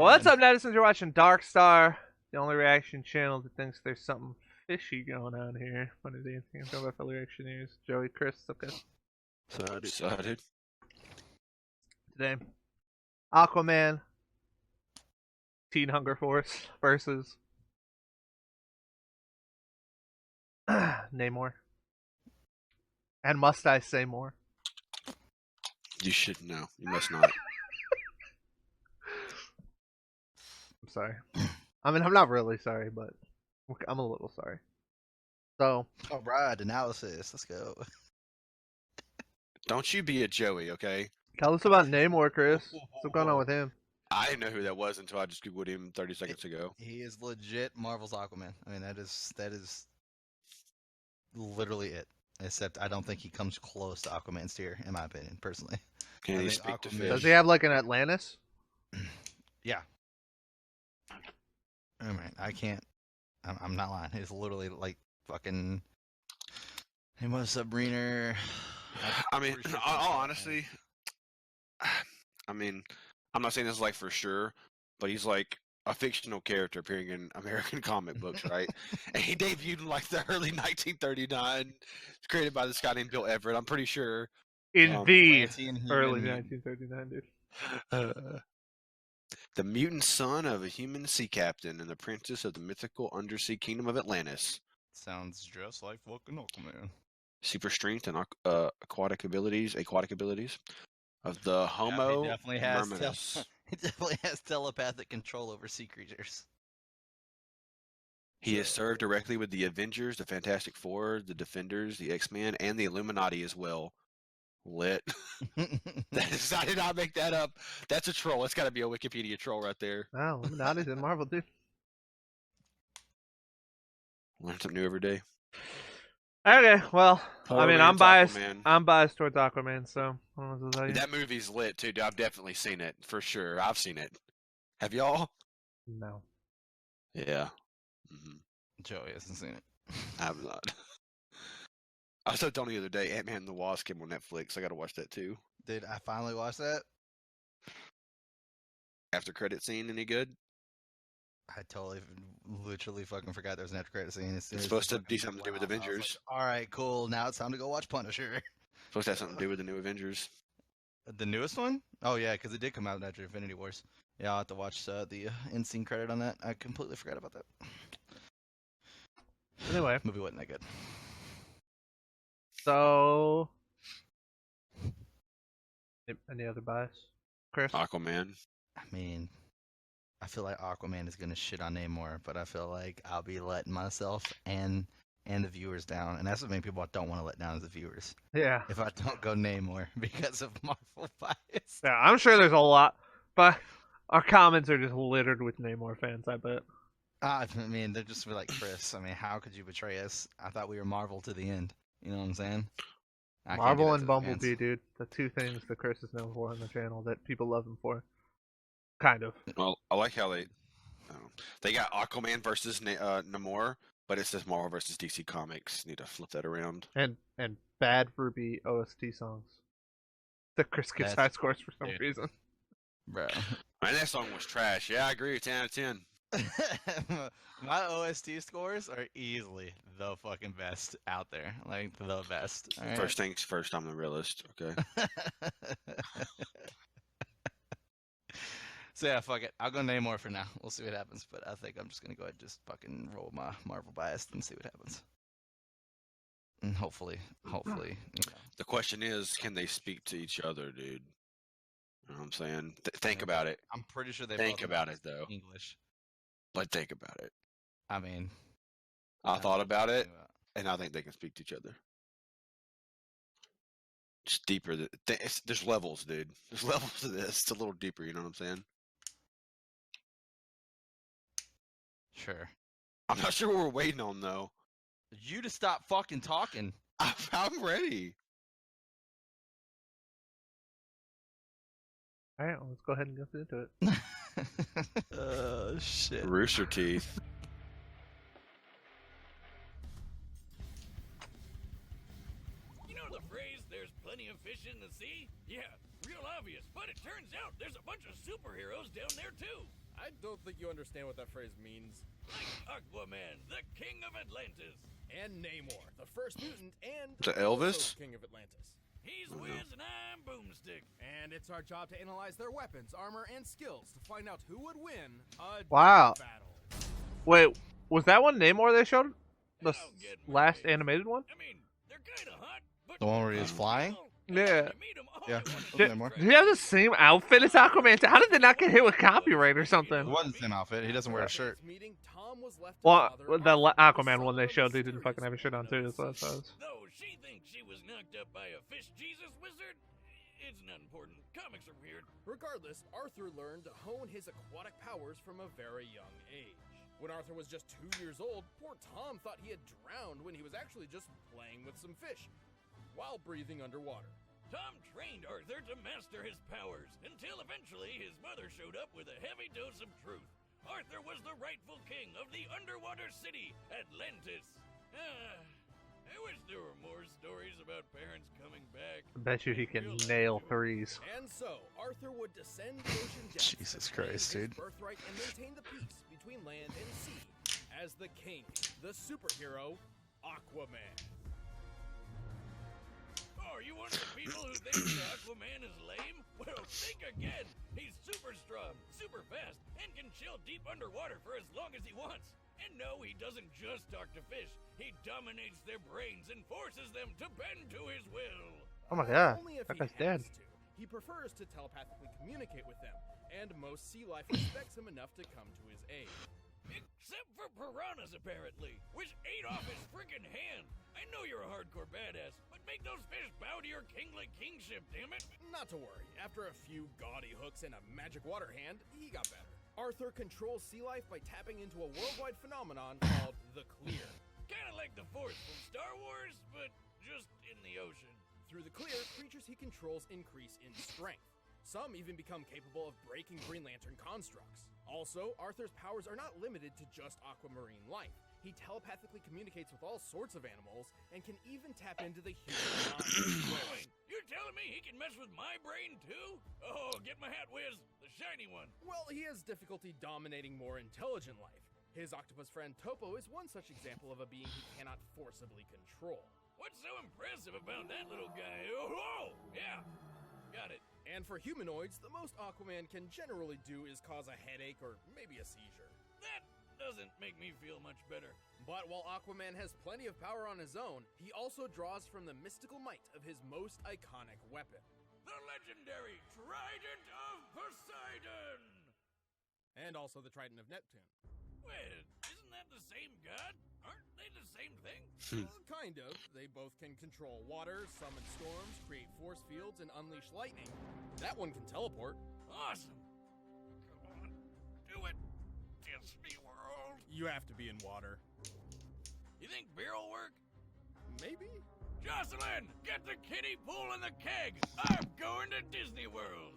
What's up, netizens? You're watching DarkStar, the only reaction channel that thinks there's something fishy going on here. What is anything? I'm talking about fellow reactioneers. Joey, Chris, okay. Excited. Today, Aquaman, Teen Hunger Force versus Namor. And must I say more? You should know. You must not. I'm sorry. I mean, I'm not really sorry, but I'm a little sorry. So, all right, analysis. Let's go. Don't you be a Joey, okay? tell us about Namor, Chris. What's going on with him? I didn't know who that was until I just Googled him 30 seconds ago. He is legit Marvel's Aquaman. I mean, that is literally it. Except I don't think he comes close to Aquaman's tier, in my opinion, personally. Can I he think speak to Aquaman- fish? Does he have like an Atlantis? Yeah. I mean, I can't. I'm not lying. He's literally like fucking. He was a submariner. I mean, in all honesty, I mean, I'm not saying this like for sure, but he's like a fictional character appearing in American comic books, right? And he debuted in like the early 1939. It's created by this guy named Bill Everett. I'm pretty sure. In the Atlantean human early mutant. 1939, dude. The mutant son of a human sea captain and the princess of the mythical undersea kingdom of Atlantis. Sounds just like fucking Aquaman. Super strength and aquatic abilities of the Homo he definitely has. Mermanus. He definitely has telepathic control over sea creatures. He has served directly with the Avengers, the Fantastic Four, the Defenders, the X-Men, and the Illuminati as well. Lit. I did not make that up. That's a troll. It's got to be a Wikipedia troll right there. Wow, Illuminati's in Marvel, dude. Learn something new every day. Okay, well, I mean, I'm Aquaman's biased. Aquaman. I'm biased towards Aquaman, so I don't know what to tell you. That movie's lit too, dude. I've definitely seen it for sure. I've seen it. Have y'all? No. Yeah. Mm-hmm. Joey hasn't seen it. I have not. I was told Tony the other day, Ant-Man and the Wasp came on Netflix. I got to watch that too. Did I finally watch that? After credit scene, any good? I totally, literally fucking forgot there was an after credit scene. It's supposed to do something to do with Avengers. Like, all right, cool. Now it's time to go watch Punisher. Supposed to have something to do with the new Avengers. The newest one? Oh yeah, because it did come out after Infinity Wars. Yeah, I'll have to watch the end scene credit on that. I completely forgot about that. Anyway, Movie wasn't that good. so any other bias, Chris? Aquaman. I mean, I feel like Aquaman is gonna shit on Namor, but I feel like I'll be letting myself and the viewers down, and that's what many people don't want to let down as the viewers. Yeah. If I don't go Namor because of Marvel bias. Yeah, I'm sure there's a lot, but our comments are just littered with Namor fans, I bet. I mean, they're just like, Chris, I mean, how could you betray us? I thought we were Marvel to the end. You know what I'm saying? I can't do Marvel that and to the Bumblebee, fans. dude. The two things that Chris is known for on the channel that people love him for. Kind of. Well, I like how they got Aquaman versus Namor, but it says Marvel versus DC Comics. Need to flip that around. And bad Ruby OST songs. That Chris gives high scores for some reason. Bro. Man, that song was trash. Yeah, I agree. 10 out of 10. My OST scores are easily the fucking best out there. Like, the best. All right? First things first, I'm the realist. Okay. So yeah, fuck it. I'll go Namor for now. We'll see what happens. But I think I'm just gonna go ahead and just fucking roll my Marvel bias and see what happens. And hopefully, you know. The question is, can they speak to each other, dude? You know what I'm saying? Think about it. I'm pretty sure they Think both about it, though. English. But think about it. I mean, I thought about it, and I think they can speak to each other. Just deeper. There's levels, dude. There's levels to this. It's a little deeper, you know what I'm saying? Sure. I'm not sure what we're waiting on, though. You to stop fucking talking. I'm ready. Alright, well, let's go ahead and get into it. Oh, shit. Rooster teeth. You know the phrase, there's plenty of fish in the sea? Yeah, real obvious, but it turns out there's a bunch of superheroes down there too. I don't think you understand what that phrase means. Like Aquaman, the king of Atlantis. And Namor, the first mutant and To Elvis? also king of Atlantis. He's Wiz and I'm Boomstick. And it's our job to analyze their weapons, armor, and skills to find out who would win a Wow. battle. Wait, was that one Namor they showed? The Don't get me last wrong. animated one? I mean, they're kind of hot, but The one where he was flying? Yeah. you meet 'em, all Yeah. they wanna Those do Did, Namor. is did he have the same outfit as Aquaman? How did they not get hit with copyright or It something? wasn't the same outfit. He doesn't wear a shirt. Meeting, Tom was left to Well, father the Arthur, Aquaman the one they son of showed, a they didn't fucking have a shirt on too. So that's Though she thinks she was knocked up by a fish Jesus wizard, it's not important. Comics are weird. Regardless, Arthur learned to hone his aquatic powers from a very young age. When Arthur was just 2 years old, poor Tom thought he had drowned when he was actually just playing with some fish while breathing underwater. Tom trained Arthur to master his powers until eventually his mother showed up with a heavy dose of truth. Arthur was the rightful king of the underwater city, Atlantis. I wish there were more stories about parents coming back. I bet you he can nail threes. And so, Arthur would descend the ocean depths Jesus to claim Christ, his dude. birthright and maintain the peace between land and sea as the king, the superhero, Aquaman. Oh, are you one of the people who thinks Aquaman is lame? Well, think again. He's super strong, super fast, and can chill deep underwater for as long as he wants. And no, he doesn't just talk to fish. He dominates their brains and forces them to bend to his will. Oh my god, Only if that he guy's dead. has to. He prefers to telepathically communicate with them, and most sea life respects him enough to come to his aid. Except for piranhas, apparently, which ate off his freaking hand. I know you're a hardcore badass, but make those fish bow to your kingly kingship, damn it. Not to worry, after a few gaudy hooks and a magic water hand, he got better. Arthur controls sea life by tapping into a worldwide phenomenon called the Clear. Kinda like the Force from Star Wars, but just in the ocean. Through the Clear, creatures he controls increase in strength. Some even become capable of breaking Green Lantern constructs. Also, Arthur's powers are not limited to just aquamarine life. He telepathically communicates with all sorts of animals and can even tap into the human mind. Wait, you're telling me he can mess with my brain too? Oh, get my hat, Wiz, the shiny one. Well, he has difficulty dominating more intelligent life. His octopus friend Topo is one such example of a being he cannot forcibly control. What's so impressive about that little guy? Oh, yeah, got it. And for humanoids, the most Aquaman can generally do is cause a headache or maybe a seizure. That doesn't make me feel much better. But while Aquaman has plenty of power on his own, he also draws from the mystical might of his most iconic weapon. The legendary Trident of Poseidon! And also the Trident of Neptune. Wait, isn't that the same god? Aren't they the same thing? Kind of. They both can control water, summon storms, create force fields, and unleash lightning. That one can teleport. Awesome. Come on, do it. Disney World. You have to be in water. You think beer will work? Maybe? Jocelyn, get the kiddie pool and the keg. I'm going to Disney World.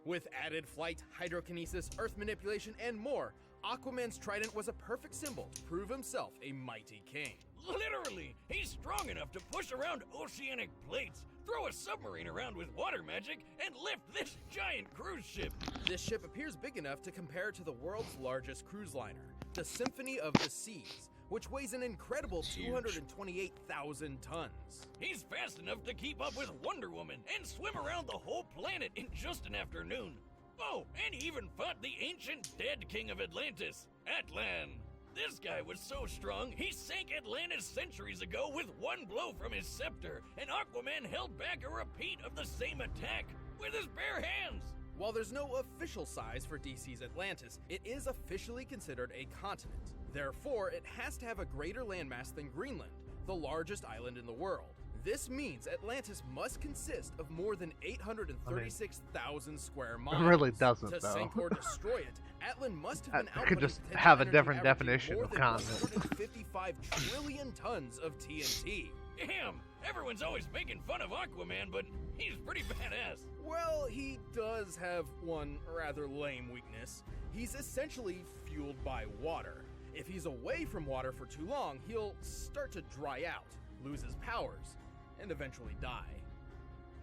With added flight, hydrokinesis, earth manipulation, and more, Aquaman's trident was a perfect symbol to prove himself a mighty king. Literally, he's strong enough to push around oceanic plates, throw a submarine around with water magic, and lift this giant cruise ship. This ship appears big enough to compare to the world's largest cruise liner, the Symphony of the Seas, which weighs an incredible 228,000 tons. He's fast enough to keep up with Wonder Woman and swim around the whole planet in just an afternoon. Oh, and he even fought the ancient dead king of Atlantis, Atlan. This guy was so strong, he sank Atlantis centuries ago with one blow from his scepter, and Aquaman held back a repeat of the same attack with his bare hands. While there's no official size for DC's Atlantis, it is officially considered a continent. Therefore, it has to have a greater landmass than Greenland, the largest island in the world. This means Atlantis must consist of more than 836,000 square miles. It really doesn't, To though. sink or destroy it, Atlan must have been I could outputting just potential have a energy different averaging definition more of than continent. 155 trillion tons of TNT. Damn, everyone's always making fun of Aquaman, but he's pretty badass. Well, he does have one rather lame weakness. He's essentially fueled by water. If he's away from water for too long, he'll start to dry out, lose his powers, and eventually die.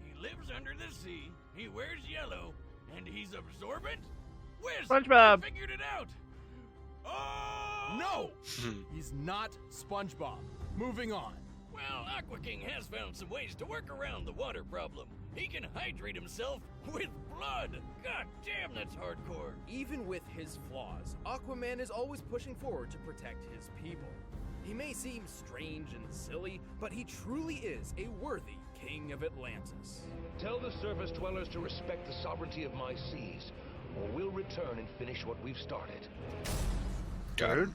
He lives under the sea, he wears yellow, and he's absorbent? Wiz, SpongeBob. I figured it out. Oh! No! He's not SpongeBob. Moving on. Well, Aqua King has found some ways to work around the water problem. He can hydrate himself with blood. God damn, that's hardcore. Even with his flaws, Aquaman is always pushing forward to protect his people. He may seem strange and silly, but he truly is a worthy king of Atlantis. Tell the surface dwellers to respect the sovereignty of my seas, or we'll return and finish what we've started. Got it.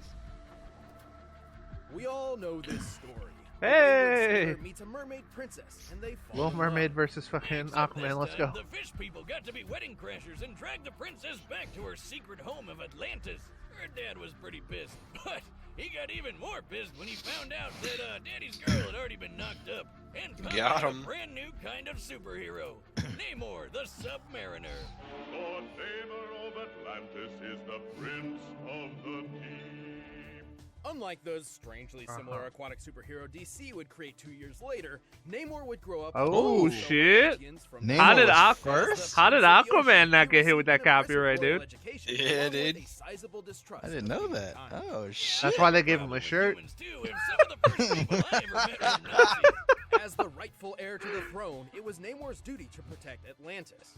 We all know this story. Hey! A wayward sailor meets a mermaid princess, and they fall Little in Mermaid love. versus fucking Except this Aquaman. Let's time, go. The fish people got to be wedding crashers and drag the princess back to her secret home of Atlantis. Her dad was pretty pissed, but he got even more pissed when he found out that Daddy's girl had already been knocked up and found Got out him. a brand new kind of superhero, Namor, the Submariner. Lord Namor of Atlantis is the Prince of the Deep. Unlike those strangely similar aquatic superhero DC would create 2 years later, Namor would grow up. Oh, with shit. Atlanteans from Namor How did was Aqu- first? How did Aquaman not get hit with that Received an impressive copyright, royal dude? education, Yeah, along with dude. a sizable distrust I didn't of know the that. time. Oh shit. That's why they gave him Problem a with shirt. humans, too, if some of the first people I ever met were Nazis. As the rightful heir to the throne, it was Namor's duty to protect Atlantis.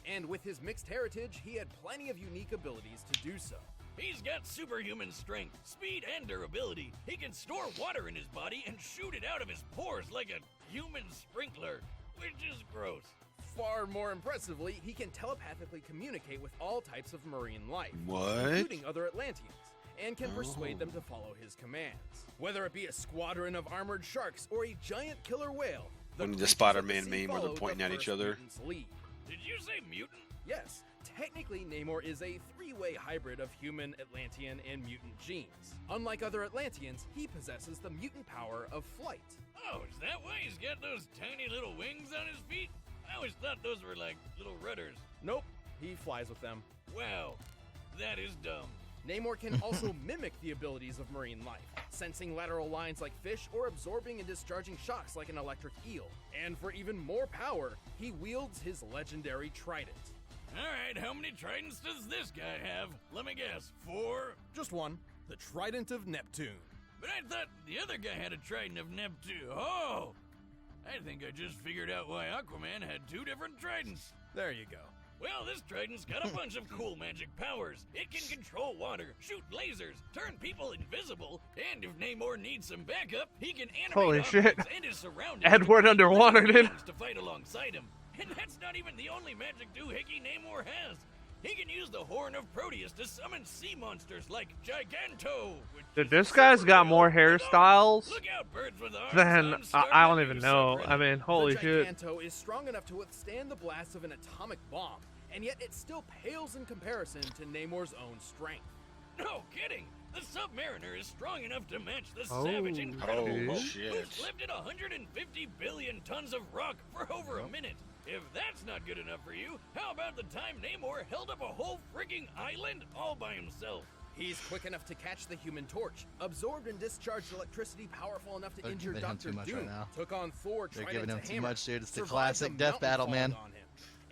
And with his mixed heritage, he had plenty of unique abilities to do so. He's got superhuman strength, speed, and durability. He can store water in his body and shoot it out of his pores like a human sprinkler, which is gross. Far more impressively, he can telepathically communicate with all types of marine life, What? including other Atlanteans, and can persuade them to follow his commands. Whether it be a squadron of armored sharks or a giant killer whale, When the creatures Spider-Man of the sea meme where they're follow pointing the at each first other. mutant's lead. Did you say mutant? Yes, technically Namor is a three-way hybrid of human, Atlantean, and mutant genes. Unlike other Atlanteans, he possesses the mutant power of flight. Oh, is that why he's got those tiny little wings on his feet? I always thought those were like little rudders. Nope, he flies with them. Wow, that is dumb. Namor can also mimic the abilities of marine life, sensing lateral lines like fish or absorbing and discharging shocks like an electric eel. And for even more power, he wields his legendary trident. Alright, how many tridents does this guy have? Let me guess, 4? Just one, the Trident of Neptune. But I thought the other guy had a trident of Neptune. Oh! I think I just figured out why Aquaman had 2 different tridents. There you go. Well, this trident's got a bunch of cool magic powers. It can control water, shoot lasers, turn people invisible, and if Namor needs some backup, he can animate Holy objects shit. and his surroundings. Edward to underwater, dude. beings to fight alongside him. And that's not even the only magic doohickey Namor has. He can use the Horn of Proteus to summon sea monsters like Giganto. which Dude, is this guy's super got real. more Look out, hairstyles Look out, birds with arms. than I'm starting I to don't do even know. something. I mean, holy the shit. Giganto is strong enough to withstand the blast of an atomic bomb, and yet it still pales in comparison to Namor's own strength. No kidding! The Submariner is strong enough to match the Oh, savage Incredible oh, Hulk, shit. who's lifted 150 billion tons of rock for over a minute. If that's not good enough for you, how about the time Namor held up a whole freaking island all by himself? He's quick enough to catch the Human Torch, absorbed and discharged electricity powerful enough to They're injure giving him Doctor too much Doom, right now. took on Thor, They're Trident giving him to too hammer, much, dude. It's the survived classic the death mountain battle, falling man. on him,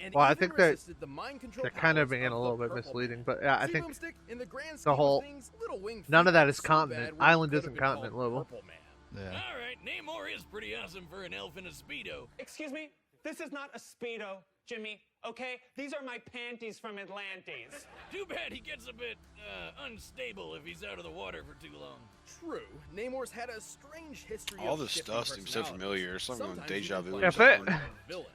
and Well, I even think they're- resisted the mind control They're kind of powers being a the little bit Purple misleading, Man. but yeah, I See, think Boomstick, in the grand the scheme of whole- things, little wing none of feet that aren't is so continent. bad when it Island could isn't have been called continent level. Purple Man. Yeah. Alright, Namor is pretty awesome for an elf in a Speedo. Excuse me? This is not a Speedo, Jimmy, okay? These are my panties from Atlantis. Too bad he gets a bit, unstable if he's out of the water for too long. True, Namor's had a strange history All of this shifting stuff seems so personalities. familiar. Something with Sometimes deja even vu. playing If it- a villain.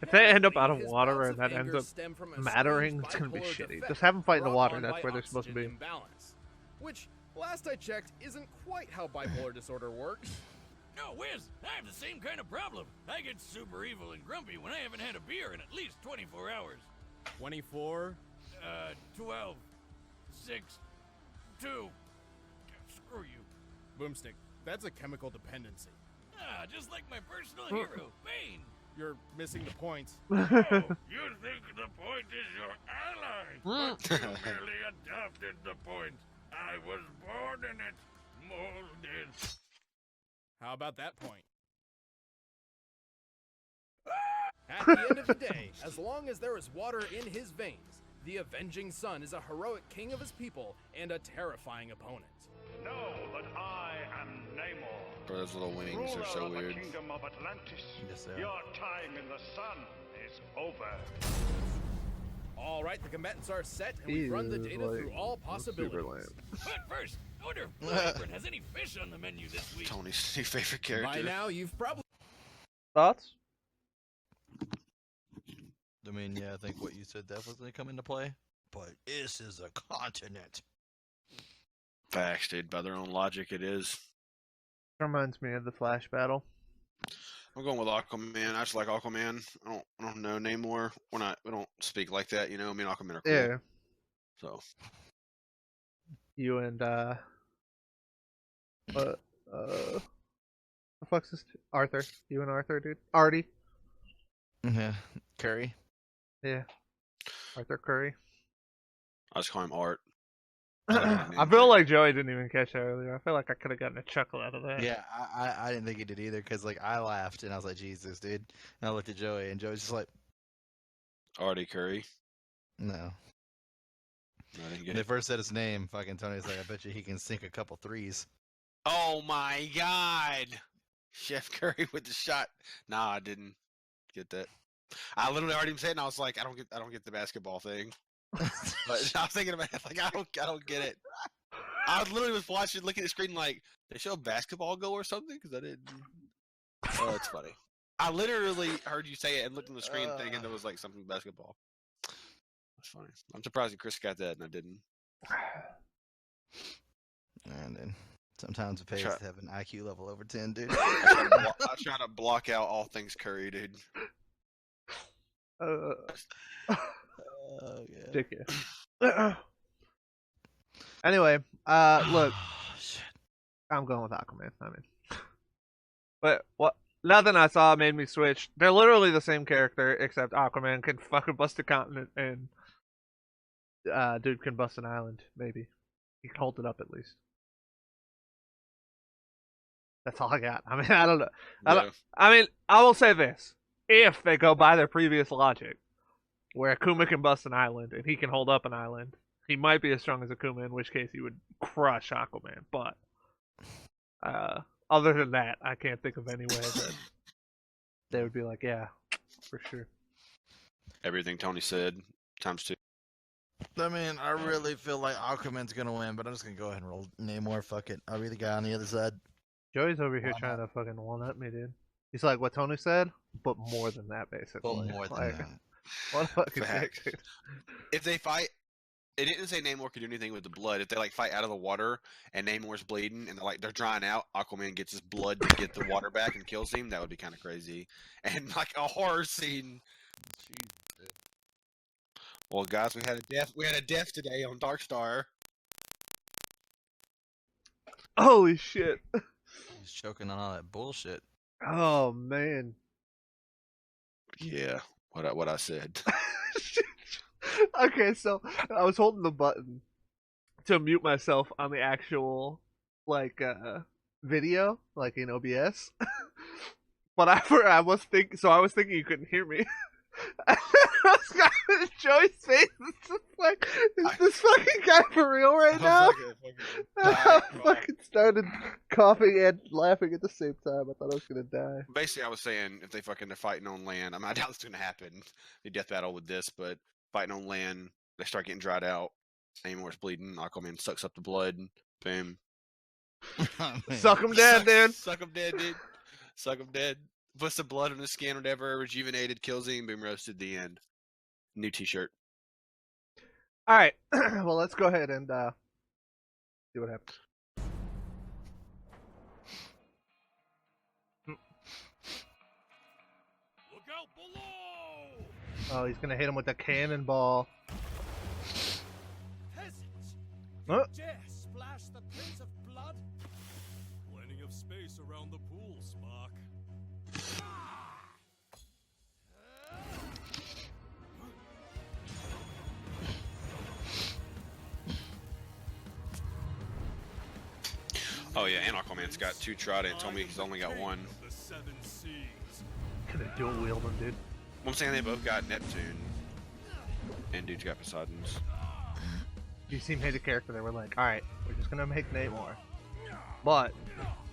If they end up out of Apparently, his water bouts and of that ends anger up stem from a mattering, strange it's gonna be bipolar shitty. defect Just have them fight in the brought water, on that's by where they're supposed to oxygen be. imbalance, which, last I checked, isn't quite how bipolar disorder works. No, Wiz, I have the same kind of problem. I get super evil and grumpy when I haven't had a beer in at least 24 hours. 24. 12, 6, 2. Screw you. Boomstick, that's a chemical dependency. Ah, just like my personal hero, Bane. You're missing the point. Oh, you think the point is your ally, but you merely adopted the point. I was born in it, molded. How about that point? At the end of the day, as long as there is water in his veins, The Avenging Sun is a heroic king of his people and a terrifying opponent. Know that I am Namor, Bro, those little wings ruler are so of weird. the kingdom of Atlantis. Yes, they are. Your time in the sun is over. All right, the combatants are set, and we run the data through all possibilities. Super lame. But first, I wonder if Blue Apron has any fish on the menu this week. Tony's new favorite character. By now, you've probably Thoughts? I mean, yeah, I think what you said definitely gonna come into play. But this is a continent. Facts, dude. By their own logic, it is. Reminds me of the Flash battle. I'm going with Aquaman. I just like Aquaman. I don't know Namor. We don't speak like that, you know. Me and Aquaman are cool. Yeah. So You and the fuck's this? Arthur. You and Arthur, dude. Artie. Yeah, Curry. Yeah. Arthur Curry. I just call him Art. I feel like Joey didn't even catch that earlier. I feel like I could have gotten a chuckle out of that. Yeah, I didn't think he did either because like I laughed and I was like, Jesus, dude. And I looked at Joey and Joey's just like, Artie Curry. no. No, I didn't When get they it. first said his name, fucking Tony's like, I bet you he can sink a couple threes. Oh my God, Chef Curry with the shot. Nah, I didn't get that. I literally already said, and I was like, I don't get the basketball thing. But I was thinking about it, like I don't get it. I literally was watching, looking at the screen, like they show a basketball goal or something because I didn't. Oh, it's funny. I literally heard you say it and looked on the screen thinking there was like something basketball. That's funny. I'm surprised that Chris got that and I didn't. And then sometimes it pays to have an IQ level over 10, dude. I try to block out all things Curry, dude. Oh, yeah. Dickhead. Anyway, look, Shit. I'm going with Aquaman. I mean, but what? Nothing I saw made me switch. They're literally the same character, except Aquaman can fucking bust a continent, and dude can bust an island. Maybe he can hold it up at least. That's all I got. I mean, I don't know. I mean, I will say this: if they go by their previous logic, where Akuma can bust an island and he can hold up an island, he might be as strong as Akuma, in which case he would crush Aquaman. But other than that, I can't think of any way that they would be like, yeah, for sure. Everything Tony said times 2. I mean, I really feel like Aquaman's gonna win, but I'm just gonna go ahead and roll Namor. Fuck it. I'll be the guy on the other side. Joey's over here trying to fucking one-up me, dude. He's like what Tony said, but more than that, basically. But more than Like, that. what a fucking Facts. dick, dude. If they fight, it didn't say Namor could do anything with the blood. If they like fight out of the water and Namor's bleeding and they're drying out, Aquaman gets his blood to get the water back and kills him. That would be kind of crazy. And like a horror scene. Jesus. Well, guys, we had a death. We had a death today on DarkStar. Holy shit. He's choking on all that bullshit. Oh man. Yeah, what I said. Okay, so I was holding the button to mute myself on the actual video, like in OBS. But I was thinking you couldn't hear me. Joey's face is just like, is this fucking guy for real right now? I fucking started coughing and laughing at the same time. I thought I was gonna die. Basically, I was saying if they fucking are fighting on land, I mean, I doubt it's gonna happen. The death battle with this, but fighting on land, they start getting dried out. Namor's bleeding. Aquaman sucks up the blood. Boom. Oh, man. Suck him dead, dude. Suck him dead, dude. Suck him dead. Puts the blood on his skin, whatever. Rejuvenated, kills him. Boom, roasted. The end. New T-shirt. All right. Well, let's go ahead and see what happens. Look out below! Oh, he's gonna hit him with a cannonball. Peasants! Huh? Dare splash the Prince of Blood? Plenty of space around the pool, Spock. Oh yeah, and Aquaman's got 2 trident. Told me he's only got 1. The 7 seas. Gonna dual wield him, dude. I'm saying they both got Neptune. And dude's got Poseidon's. DC made a character that were like, alright, we're just gonna make Namor. But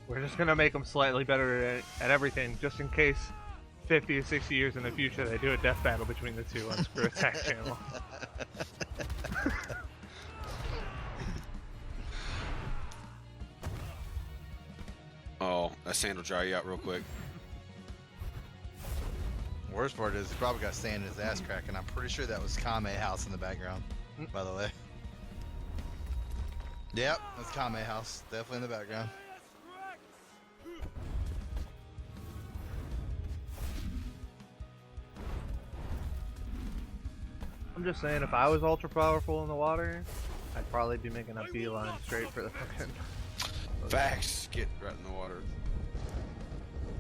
we're just gonna make him slightly better at everything, just in case 50 to 60 years in the future they do a death battle between the two on Screw Attack Channel. Oh, that sand will dry you out real quick. Worst part is he probably got sand in his ass crack, and I'm pretty sure that was Kame house in the background, by the way. Yep, that's Kame house, definitely in the background. I'm just saying, if I was ultra powerful in the water, I'd probably be making a beeline straight for the fucking... Facts. Get right in the water.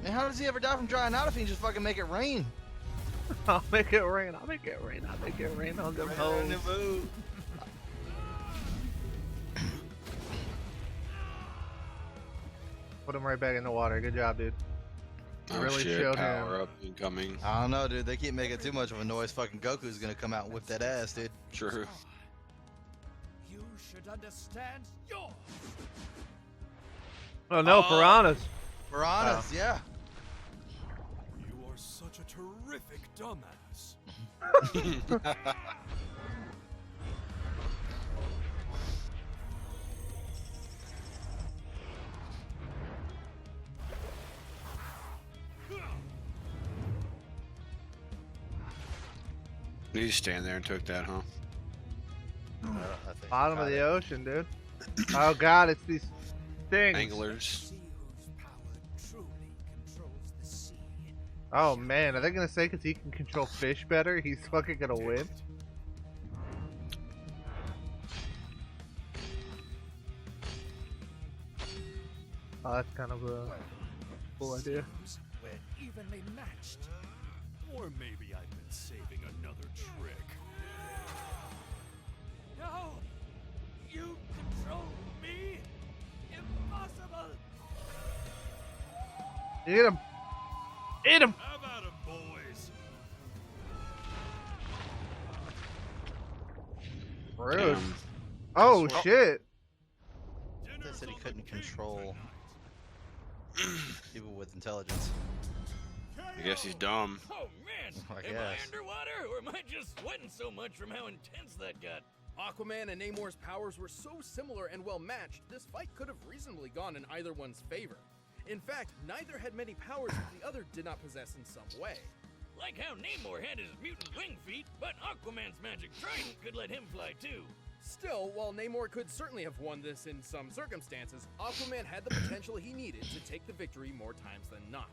Man, how does he ever die from drying out if he can just fucking make it rain? I'll make it rain, I'll make it rain, I'll make it rain on them hoes. Put him right back in the water. Good job, dude. Oh, Really shit. showed Power him. up incoming. I don't know, dude. They keep making too much of a noise. Fucking Goku's gonna come out and whip that ass, dude. True. You should understand your. Oh no, piranhas. Piranhas, yeah. You are such a terrific dumbass. You just stand there and took that, huh? I think Bottom of got the it. ocean, dude. Oh god, it's these things. Anglers. See whose power truly controls the sea. Oh man, are they gonna say because he can control fish better, he's fucking gonna win? Oh, that's kind of a cool idea. We're evenly matched. Or maybe I've been saving another trick. No! You control me? Impossible! Eat him! Eat him! How about 'em, boys? Rude. Damn. Oh shit! They said he couldn't control people with intelligence. I guess he's dumb. Oh man, I am I guess. underwater or am I just sweating so much from how intense that got? Aquaman and Namor's powers were so similar and well matched, this fight could have reasonably gone in either one's favor. In fact, neither had many powers that the other did not possess in some way. Like how Namor had his mutant wing feet, but Aquaman's magic trident could let him fly too. Still, while Namor could certainly have won this in some circumstances, Aquaman had the potential he needed to take the victory more times than not.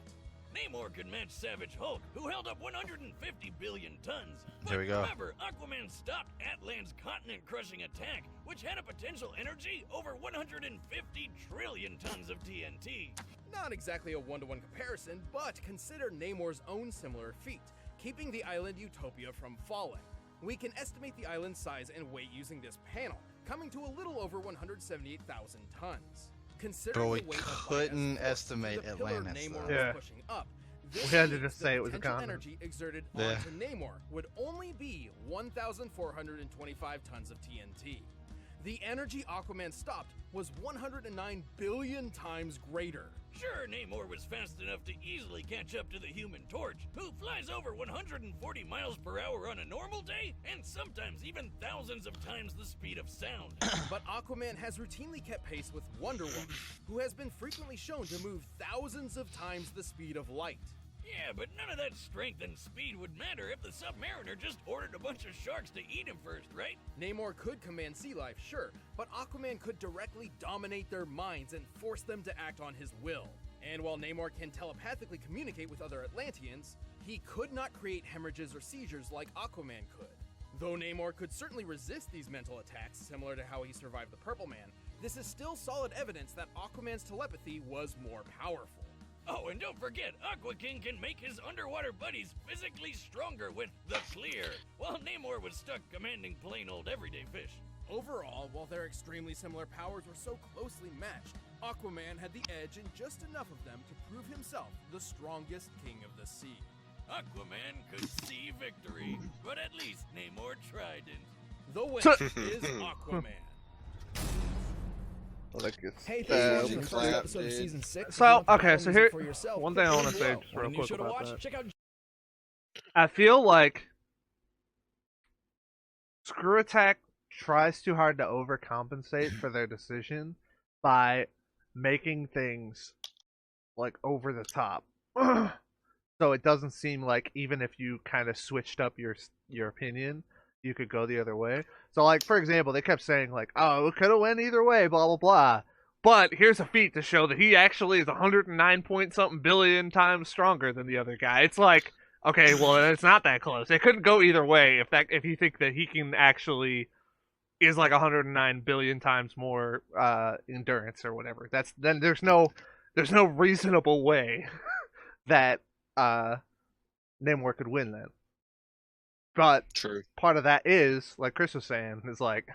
Namor could match Savage Hulk, who held up 150 billion tons. But Here we go. remember, Aquaman stopped Atlan's continent-crushing attack, which had a potential energy over 150 trillion tons of TNT. Not exactly a one-to-one comparison, but consider Namor's own similar feat, keeping the island Utopia from falling. We can estimate the island's size and weight using this panel, coming to a little over 178,000 tons. Considering Bro, we the weight of couldn't Atlantis, estimate the pillar Atlantis, Namor though. Yeah. was pushing up. This We had to means just the say it was a potential continent. energy exerted Yeah. onto Namor would only be 1,425 tons of TNT. The energy Aquaman stopped was 109 billion times greater. Sure, Namor was fast enough to easily catch up to the Human Torch, who flies over 140 miles per hour on a normal day, and sometimes even thousands of times the speed of sound. But Aquaman has routinely kept pace with Wonder Woman, who has been frequently shown to move thousands of times the speed of light. Yeah, but none of that strength and speed would matter if the Submariner just ordered a bunch of sharks to eat him first, right? Namor could command sea life, sure, but Aquaman could directly dominate their minds and force them to act on his will. And while Namor can telepathically communicate with other Atlanteans, he could not create hemorrhages or seizures like Aquaman could. Though Namor could certainly resist these mental attacks, similar to how he survived the Purple Man, this is still solid evidence that Aquaman's telepathy was more powerful. Oh, and don't forget, Aqua King can make his underwater buddies physically stronger with the Clear, while Namor was stuck commanding plain old everyday fish. Overall, while their extremely similar powers were so closely matched, Aquaman had the edge in just enough of them to prove himself the strongest king of the sea. Aquaman could see victory, but at least Namor trident. The winner So- is Aquaman. Hey, Hey, thanks for watching the clap, first episode of dude. season 6. If So, you want the okay, full so music here- for yourself, one thing I click wanna the say below. just Want a real new quick show to about watch? that. Check out I feel like Screw Attack tries too hard to overcompensate for their decision by making things like over the top. So it doesn't seem like even if you kind of switched up your opinion, you could go the other way. So like for example, they kept saying like, "Oh, it could have went either way, blah blah blah." But here's a feat to show that he actually is 109 point something billion times stronger than the other guy. It's like, okay, well it's not that close. It couldn't go either way if you think that he can actually is like 109 billion times more endurance or whatever. Then there's no reasonable way that Namor could win then. But True. part of that is, like Chris was saying, is like,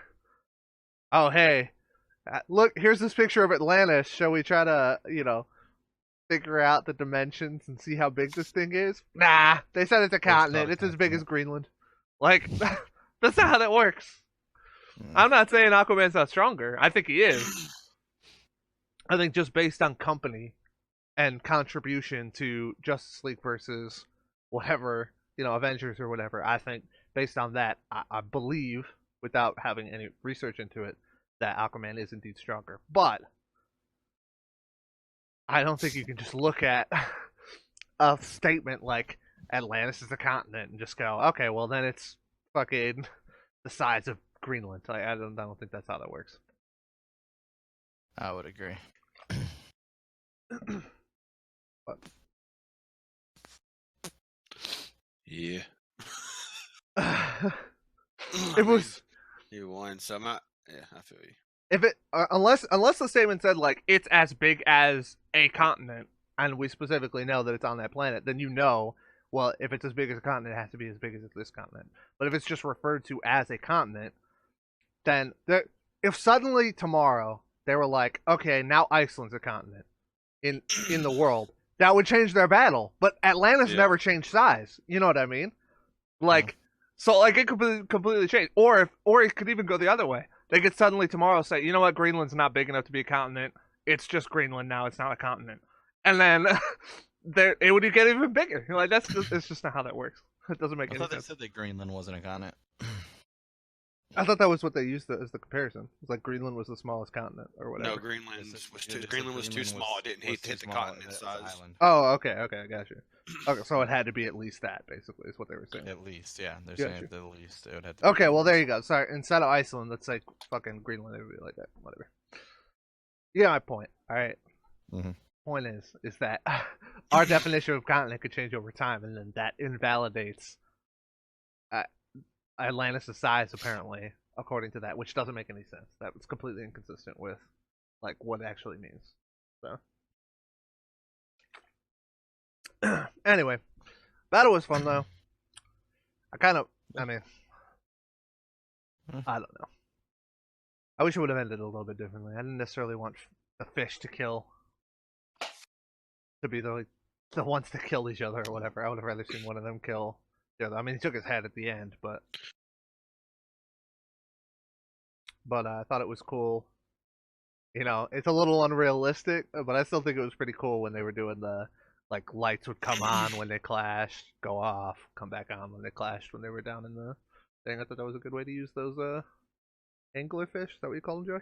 oh hey, look, here's this picture of Atlantis. Shall we try to, figure out the dimensions and see how big this thing is? Nah, they said it's a continent. It's as big as Greenland. Like, that's not how that works. I'm not saying Aquaman's not stronger. I think he is. I think just based on company and contribution to Justice League versus whatever, Avengers or whatever, I think based on that, I believe, without having any research into it, that Aquaman is indeed stronger. But I don't think you can just look at a statement like Atlantis is a continent and just go, okay, well then it's fucking the size of Greenland. I don't think that's how that works. I would agree. But Yeah. it was You won, so I'm not. Yeah, I feel you. if it unless the statement said like it's as big as a continent, and we specifically know that it's on that planet, then well, if it's as big as a continent, it has to be as big as this continent. But if it's just referred to as a continent, then if suddenly tomorrow they were like, okay, now Iceland's a continent in the world, that would change their battle. But Atlantis never changed size. You know what I mean? Like, so like it could completely change, or it could even go the other way. They could suddenly tomorrow say, you know what, Greenland's not big enough to be a continent. It's just Greenland now. It's not a continent. And then it would get even bigger. Like it's just not how that works. It doesn't make any sense. I thought they said that Greenland wasn't a continent. I thought that was what they used as the comparison. It's like Greenland was the smallest continent or whatever. No, Greenland was too. Just Greenland was too small. It didn't hit the continent as size. island. Oh, okay, I got you. Okay, so it had to be at least that, basically, is what they were saying. At least, yeah. They're Gotcha. saying at the least it would have to be Okay, well Greenland. there you go. Sorry, instead of Iceland, let's say fucking Greenland. It would be like that. Whatever. Yeah, my point. All right. Mhm. Point is that our definition of continent could change over time, and then that invalidates Atlantis' size, apparently, according to that, which doesn't make any sense. That was completely inconsistent with like what it actually means. So anyway, battle was fun though. I mean, I don't know. I wish it would have ended a little bit differently. I didn't necessarily want the fish to be the ones that killed each other or whatever. I would have rather seen one of them kill the other. I mean, he took his head at the end, but I thought it was cool. It's a little unrealistic, but I still think it was pretty cool when they were doing the like lights would come on when they clashed, go off, come back on when they clashed when they were down in the thing. I thought that was a good way to use those anglerfish. Is that what you call them, Joy?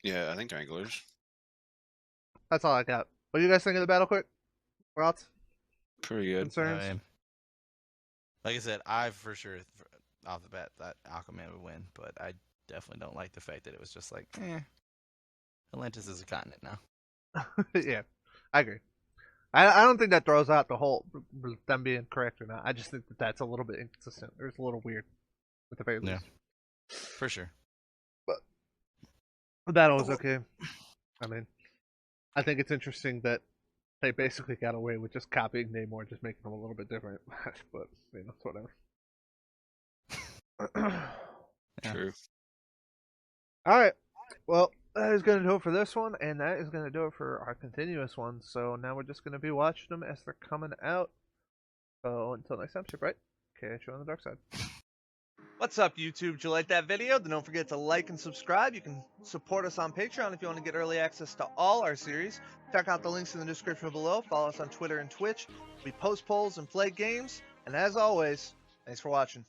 Yeah, I think they're anglers. That's all I got. What do you guys think of the battle, quick? Thoughts? Pretty good. Concerns? Like I said, I for sure off the bat that Aquaman would win, but I definitely don't like the fact that it was just like, Atlantis is a continent now. Yeah, I agree. I don't think that throws out the whole them being correct or not. I just think that that's a little bit inconsistent. It's a little weird with the very least. Yeah, for sure. But the battle was okay. I mean, I think it's interesting that they basically got away with just copying Namor, just making him a little bit different. But it's whatever. True. All right. Well, that is going to do it for this one, and that is going to do it for our continuous ones. So now we're just going to be watching them as they're coming out. So until next time, ship right. Catch you on the dark side. What's up, YouTube? Did you like that video? Then don't forget to like and subscribe. You can support us on Patreon if you want to get early access to all our series. Check out the links in the description below. Follow us on Twitter and Twitch. We post polls and play games. And as always, thanks for watching.